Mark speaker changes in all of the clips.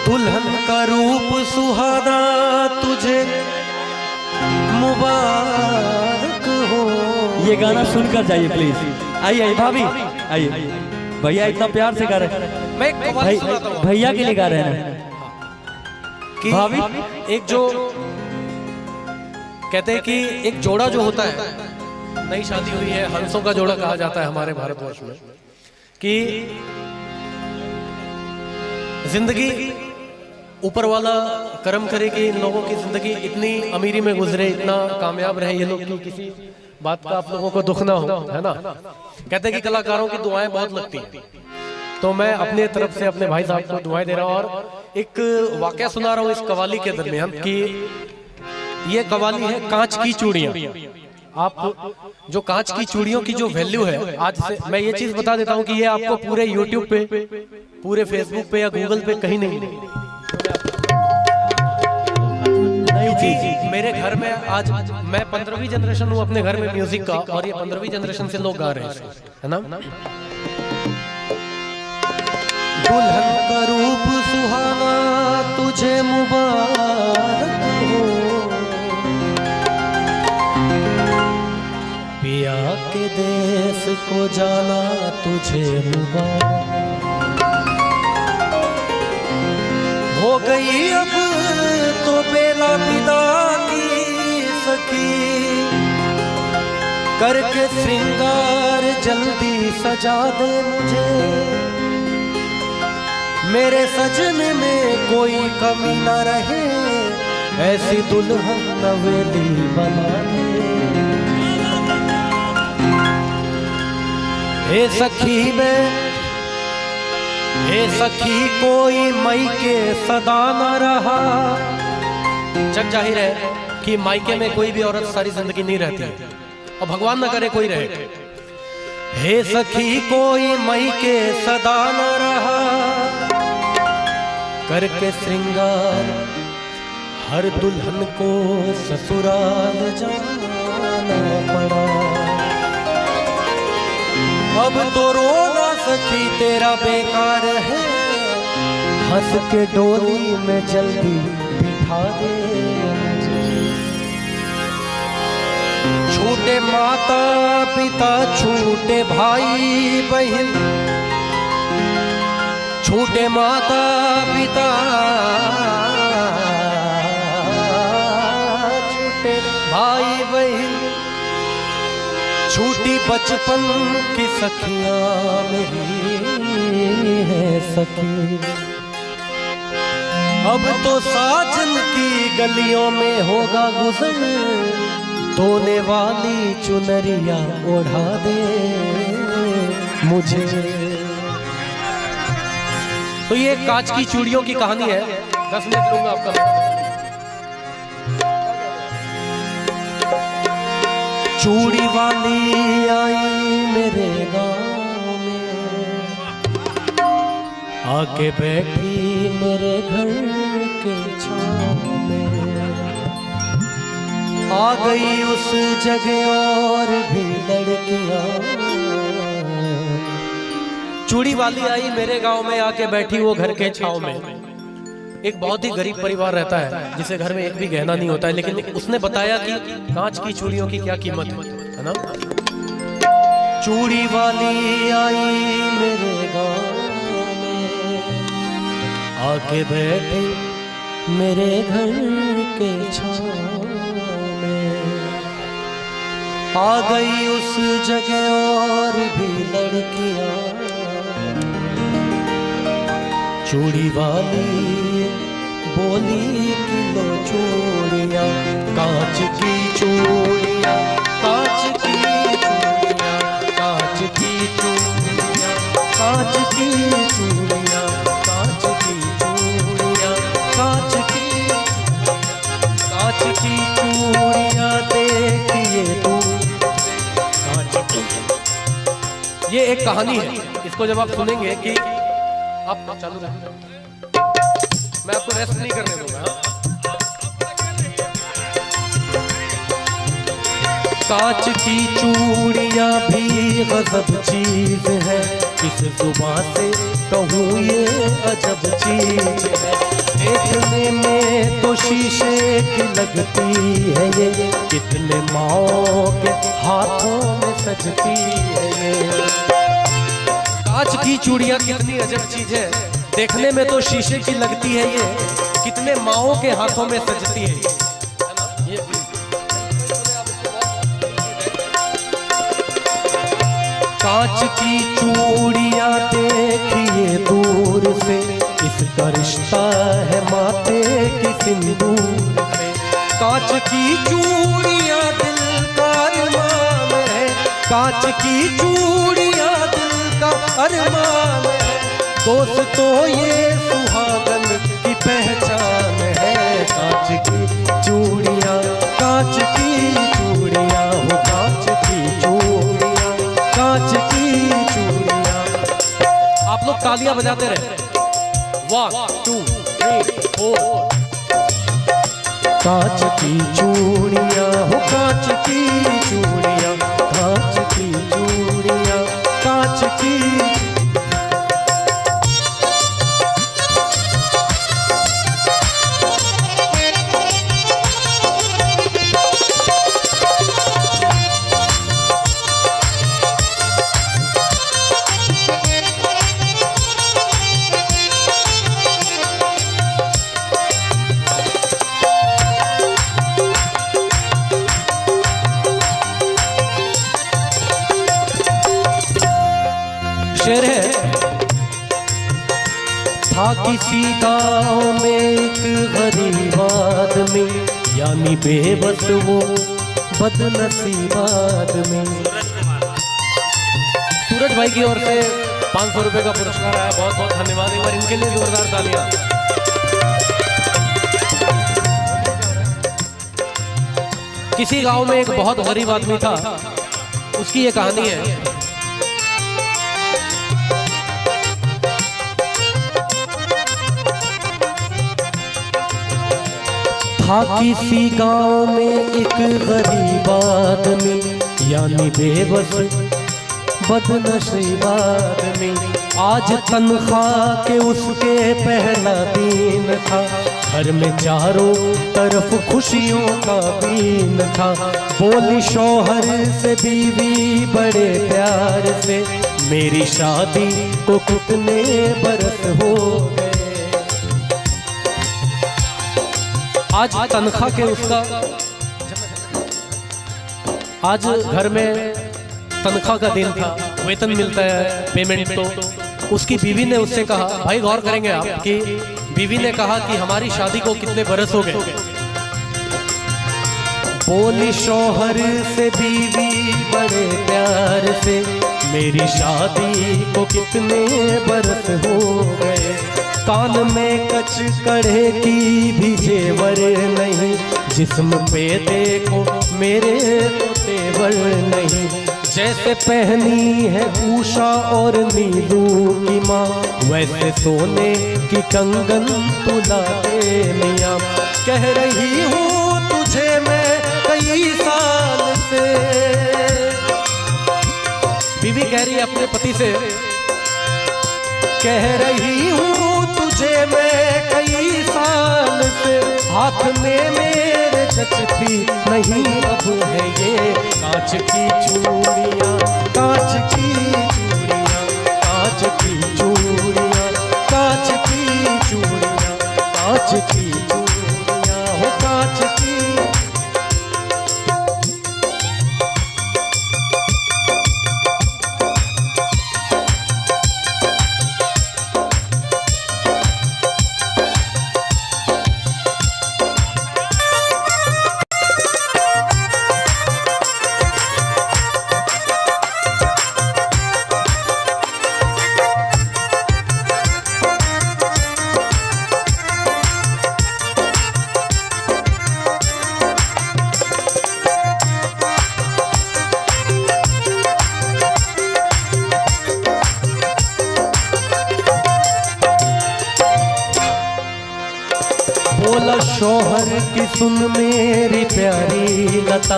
Speaker 1: दुल्हन का रूप सुहाना तुझे मुबारक हो।
Speaker 2: ये गाना सुनकर जाइए प्लीज। आइए आइए भाभी आइए। भैया इतना प्यार से गा रहे हैं।
Speaker 1: मैं एक कव्वाली सुनाता हूँ
Speaker 2: भैया के लिए गा रहे हैं
Speaker 1: कि
Speaker 2: भाभी।
Speaker 1: एक जो कहते हैं कि एक जोड़ा जो होता है, नई शादी हुई है, हंसों का जोड़ा कहा जाता है हमारे भारतवर्ष में, कि जिंदगी ऊपर वाला करम करे कि इन लोगों की जिंदगी इतनी अमीरी में गुजरे, इतना कामयाब रहे ये लोग कि किसी बात का आप लोगों को दुख ना हो, है ना। कहते हैं कि कलाकारों की दुआएं बहुत लगती हैं, तो मैं अपनी तरफ से अपने भाई साहब को दुआएं दे रहा हूं। और एक वाकया सुना रहा हूं इस कवाली के दरमियान कि ये कवाली है कांच की चूड़ियां। आप जो कांच की चूड़ियों की जो वैल्यू है, आज से मैं ये चीज बता देता हूं कि ये आपको पूरे यूट्यूब पे, पूरे फेसबुक पे या गूगल पे कहीं नहीं मिलेगी। क्योंकि मेरे घर में आज मैं 15वीं जनरेशन हूँ अपने घर में म्यूजिक का, और ये 15वीं जनरेशन से लोग गा रहे हैं, है ना। दुल्हन का रूप सुहाना तुझे मुबारक हो, पिया के देश को जाना तुझे मुबारक हो। गई अब तो बेला विदा की सखी, करके श्रृंगार जल्दी सजा दे मुझे, मेरे सजन में कोई कमी न रहे, ऐसी दुल्हन नवेली बना दे। हे सखी कोई मई के सदा न रहा। जग जाहिर है कि मायके में कोई भी औरत सारी जिंदगी नहीं रहती है, और भगवान न करे कोई रहे। हे सखी कोई मई के सदा न रहा, करके श्रृंगार हर दुल्हन को ससुराल जाना पड़ा। अब तो रोना सखी तेरा बेकार है, हंस के डोली में जल्दी बिठा दे मुझे। छूटे माता पिता छूटे भाई बहन, छूटे माता पिता छूटे भाई बहन, छूटी बचपन की सखियां मेरी है सखी। अब तो साजन की गलियों में होगा गुजर, धोने वाली चुनरिया ओढ़ा दे मुझे। तो ये कांच की चूड़ियों की कहानी है। 10 मिनट लूंगा आपका। चूड़ी वाली आई मेरे गांव में, आके बैठी मेरे घर के छांव में, आ गई उस जगह और भी लड़कियां। चूड़ी वाली आई मेरे गांव में, आके बैठी वो घर के छांव में। एक बहुत ही गरीब परिवार रहता है जिसे घर में एक भी गहना नहीं होता है, लेकिन उसने बताया कि कांच की चूड़ियों की क्या कीमत है ना। चूड़ी वाली आई मेरे गांव में, आके बैठे मेरे घर के छांव में, आ गई उस जगह और भी लड़कियां। चूड़ी वाली बोली किलो चूड़ियाँ, कांच की चूड़ियाँ, कांच की चूड़ियाँ, कांच की चूड़ियाँ, कांच की चूड़ियाँ, कांच की चूड़ियाँ, कांच की चूड़ियाँ देखिए तू। ये एक कहानी है, इसको जब आप सुनेंगे कि आप चालू रखें, मैं आपको रेस्ट नहीं करने दूंगा। कांच की चूड़ियां भी गजब चीज है, इस जुबां से कहूँ ये अजब चीज है, देखने में तो शीशे की लगती है ये, कितने माओ के हाथों में सजती है ये। कांच की चूड़ियां कितनी अजब चीज है, देखने में तो शीशे की लगती है ये, कितने माओ के हाथों में सजती है ये। कांच की चूड़ियां देखिए दूर से, इसका रिश्ता है माथे की सिंदूर से। कांच की चूड़ियां दिल का अरमान है, कांच की चूड़ियां दिल का अरमान है, दोस्तों ये सुहागन की पहचान है। कांच की चूड़ियां, कांच की चूड़ियां हो, कांच की चूड़ियां, कांच की चूड़ियां। आप लोग तालियां बजाते रहे। 1 2 3 4। कांच की चूड़ियां हो, कांच की चूड़ियां, कांच की चूड़ियां, कांच की। शेर है, था किसी गांव में एक गरीब आदमी, यानी बेबस वो बदनसीब आदमी। सूरज भाई की ओर से 500 रुपए का पुरस्कार आया, बहुत बहुत धन्यवाद। एक बार इनके लिए जोरदार तालियां। किसी गांव में एक बहुत गरीब आदमी था, उसकी ये कहानी है। था किसी गांव में एक गरीब आदमी, यानी बेबस बदनसीब आदमी। आज तनख्वाह के उसके पहला दिन था, घर में चारों तरफ खुशियों का दिन था। बोली शौहर से बीवी बड़े प्यार से, मेरी शादी को कितने बरस हो गए। आज तनख्वाह के उसका, आज घर में तनख्वाह का दिन था, वेतन मिलता है, पेमेंट। तो उसकी बीवी ने उससे कहा, भाई गौर करेंगे आप कि बीवी ने कहा कि हमारी शादी को कितने बरस हो गए। बोली शौहर से बीवी बड़े प्यार से, मेरी शादी को कितने बरस हो गए। कान में कच कड़े की भी जेवर नहीं, जिस्म पे देखो मेरे तो तेवर नहीं। जैसे पहनी है उषा और नीलू की माँ, वैसे सोने की कंगन तुला दे मियाँ। कह रही हूँ तुझे मैं कई साल से, बीवी कह रही है अपने पति से, कह रही हूँ तुझे मैं कई साल से, हाथ में मेरे जचती नहीं अब है ये। कांच की चूड़ियाँ, कांच की चूड़ियाँ, कांच की चूड़ियाँ, कांच की चूड़ियाँ, कांच की चूड़ियाँ हो, कांच की। बोला शौहर की सुन मेरी प्यारी लता,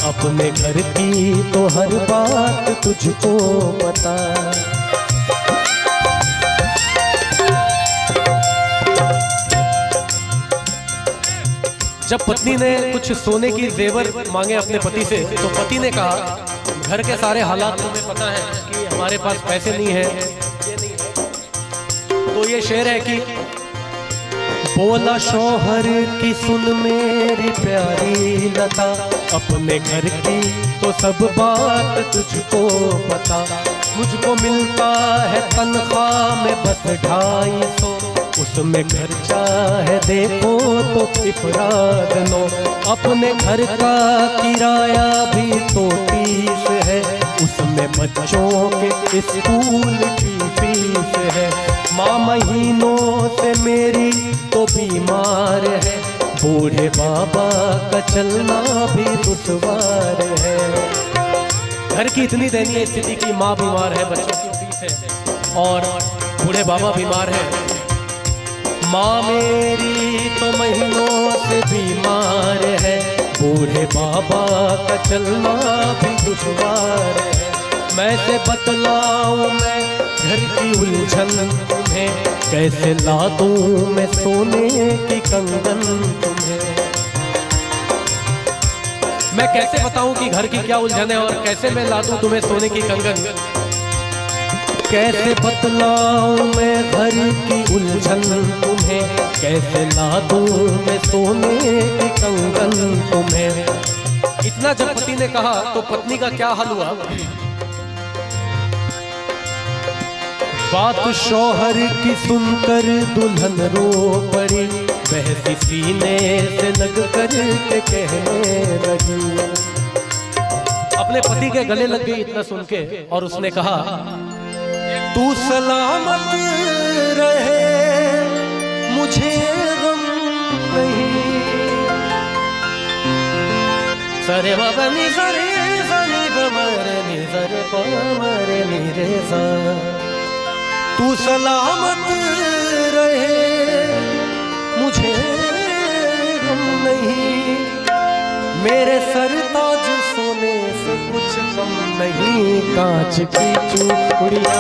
Speaker 1: अपने घर की तो हर बात तुझको पता। जब पत्नी ने कुछ सोने की जेवर मांगे अपने पति से, तो पति ने कहा घर के सारे हालात तुम्हें पता है कि हमारे पास पैसे नहीं है, ये नहीं है। तो ये शेर है कि बोला शौहर की सुन मेरी प्यारी लता, अपने घर की तो सब बात तुझको पता। मुझको मिलता है तनख्वाह में बस 250, उसमें खर्चा है देखो तो इफराद 9। अपने घर का किराया भी तो 30 है, उसमें बच्चों के स्कूल की फीस है। माँ महीनों से मेरी तो बीमार है, बूढ़े बाबा का चलना भी दुश्वार है। घर की इतनी दयनीय स्थिति की माँ बीमार है, बच्चों की फीस है और बूढ़े बाबा बीमार है। माँ मेरी तो महीनों से बीमार है, बूढ़े बाबा का चलना भी दुश्वार है। मैं से बतलाऊं मैं घर की उलझन तुम्हें, कैसे ला दूं मैं सोने की कंगन तुम्हें। मैं कैसे बताऊं कि घर की क्या उलझन है और कैसे मैं ला दूं तुम्हें सोने की कंगन। कैसे बतलाऊं मैं घर की उलझन तुम्हें, कैसे ला दूं मैं सोने की कंगन तुम्हें। इतना जब पति ने कहा तो पत्नी का क्या हाल हुआ। बात शौहर की सुनकर दुल्हन रो पड़ी, बहसी सीने से लग कर के कहने लगी। अपने पति के गले लग गई इतना सुन के और उसने कहा तू सलामत रहे मुझे गम नहीं। सरे बनी सरे सनी बमरे नि सरे पमरे नि रे सा। तू सलामत रहे मुझे गम नहीं, मेरे सरताज सोने से कुछ कम नहीं। कांच की चूड़ियां